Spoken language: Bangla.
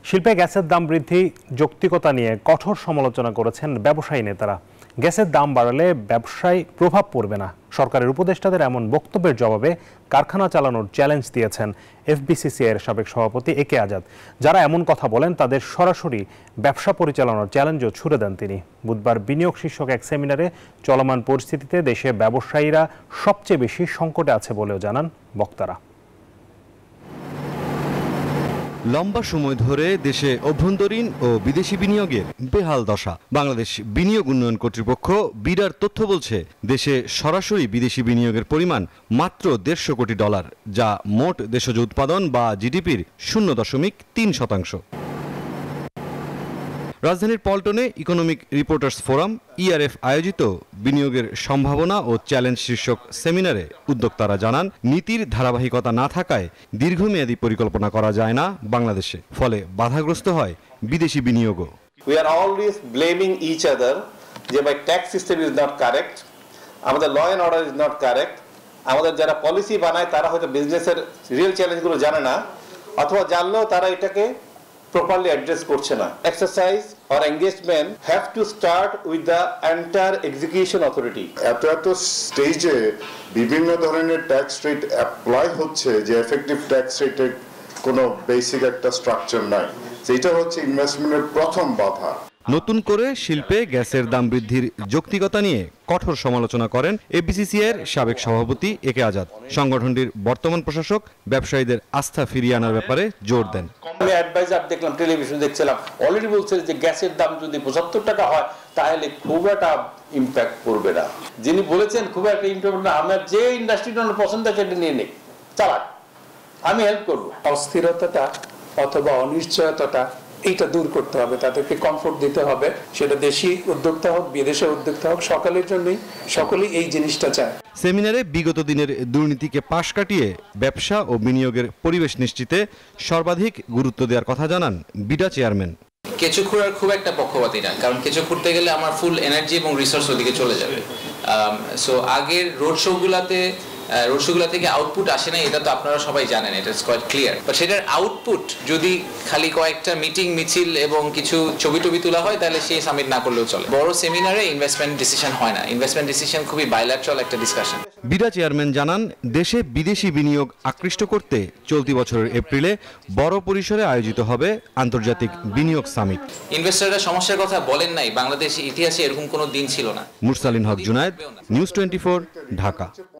শিল্পে গ্যাসের দাম বৃদ্ধি যৌক্তিকতা নিয়ে কঠোর সমালোচনা করেছেন ব্যবসায়ী নেতারা। গ্যাসের দাম বাড়ালে ব্যবসায় প্রভাব পড়বে না, সরকারের উপদেষ্টাদের এমন বক্তব্যের জবাবে কারখানা চালানোর চ্যালেঞ্জ দিয়েছেন এফবিসিসিআই এর সাবেক সভাপতি একে আজাদ। যারা এমন কথা বলেন তাদের সরাসরি ব্যবসা পরিচালনার চ্যালেঞ্জও ছুড়ে দেন তিনি। বুধবার বিনিয়োগ শীর্ষক এক সেমিনারে চলমান পরিস্থিতিতে দেশে ব্যবসায়ীরা সবচেয়ে বেশি সংকটে আছে বলেও জানান বক্তারা। লম্বা সময় ধরে দেশে অভ্যন্তরীণ ও বিদেশি বিনিয়োগের বেহাল দশা। বাংলাদেশ বিনিয়োগ উন্নয়ন কর্তৃপক্ষ বিডার তথ্য বলছে, দেশে সরাসরি বিদেশি বিনিয়োগের পরিমাণ মাত্র $150 কোটি, যা মোট দেশজ উৎপাদন বা জিডিপির 0.3%। রাজধানীর পল্টনে ইকোনমিক রিপোর্টার্স ফোরাম ইআরএফ আয়োজিত বিনিয়োগের সম্ভাবনা ও চ্যালেঞ্জ শীর্ষক সেমিনারে উদ্যোক্তারা জানান, নীতির ধারাবাহিকতা না থাকায় দীর্ঘমেয়াদী পরিকল্পনা করা যায় না বাংলাদেশে, ফলে বাধাগ্রস্ত হয় বিদেশি বিনিয়োগও। We are always blaming each other যে my tax system is not correct, আমাদের law and order is not correct, আমাদের যারা পলিসি বানায় তারা হয়তো বিজনেসের রিয়েল চ্যালেঞ্জগুলো জানে না, অথবা জানলেও তারা এটাকে properly address করছে না। Exercise or engagement have to start with the entire execution authority. এত স্টেজে বিভিন্ন ধরনের ট্যাক্স রেট অ্যাপ্লাই হচ্ছে যে এফেক্টিভ ট্যাক্স রেটের কোনো বেসিক একটা স্ট্রাকচার নাই, যেটা হচ্ছে ইনভেস্টমেন্টের প্রথম বাধা। নতুন করে শিল্পে গ্যাসের দাম বৃদ্ধির যৌক্তিকতা নিয়ে কঠোর সমালোচনা করেন এফবিসিসিআই এর সাবেক সভাপতি একে আজাদ। সংগঠনটির বর্তমান প্রশাসক ব্যবসায়ীদের আস্থা ফিরিয়ে আনার ব্যাপারে জোর দেন। আমি অ্যাডভাইজার দেখলাম, টেলিভিশন দেখছিলাম, অলরেডি বলছে যে গ্যাসের দাম যদি 75 টাকা হয় তাহলে খুব একটা ইম্প্যাক্ট পড়বে না। যিনি বলেছেন খুব একটা ইম্প্যাক্ট না, আমার যে ইন্ডাস্ট্রিটা পছন্দ সেটা নিয়ে নেই, চালাক, আমি হেল্প করবো। অস্থিরতাটা অথবা অনিশ্চয়তাটা এইটা দূর করতে হবে, তাদেরকে কমফোর্ট দিতে হবে। সেটা দেশি উদ্যোক্তা হোক, বিদেশের উদ্যোক্তা হোক, সকলের জন্যই, সকলেই এই জিনিসটা চায়। সেমিনারে বিগত দিনের দুর্নীতিকে পাশ কাটিয়ে ব্যবসা ও বিনিয়োগের পরিবেশ নিশ্চিতে সর্বাধিক গুরুত্ব দেওয়ার কথা জানান বিডা চেয়ারম্যান। কেঁচো খুঁড়ার খুব একটা পক্ষপাতী না, কারণ কেঁচো খুঁড়তে গেলে আমার ফুল এনার্জি এবং রিসোর্স ওদিকে চলে যাবে। সো আগের রোড শোগুলা থেকে আউটপুট আসে না, এটা তো আপনারা সবাই জানেন, এটা ইজ কোয়াইট ক্লিয়ার। বাট সেটার আউটপুট যদি খালি কয়েকটা মিটিং মিছিল এবং কিছু ছবি তোলা হয় তাহলে সেই সামিট না করলেও চলে। বড় সেমিনারে ইনভেস্টমেন্ট ডিসিশন হয় না, ইনভেস্টমেন্ট ডিসিশন খুবই বাইল্যাটারাল একটা ডিসকাশন। বিডা চেয়ারম্যান জানান, দেশে বিদেশি বিনিয়োগ আকৃষ্ট করতে চলতি বছরের এপ্রিলে বড় পরিসরে আয়োজিত হবে আন্তর্জাতিক বিনিয়োগ সামিট। ইনভেস্টররা সমস্যার কথা বলেন নাই, বাংলাদেশ ইতিহাসে এরকম কোনো দিন ছিল না। মুরসালিন হক জুনায়েদ, নিউজ 24, ঢাকা।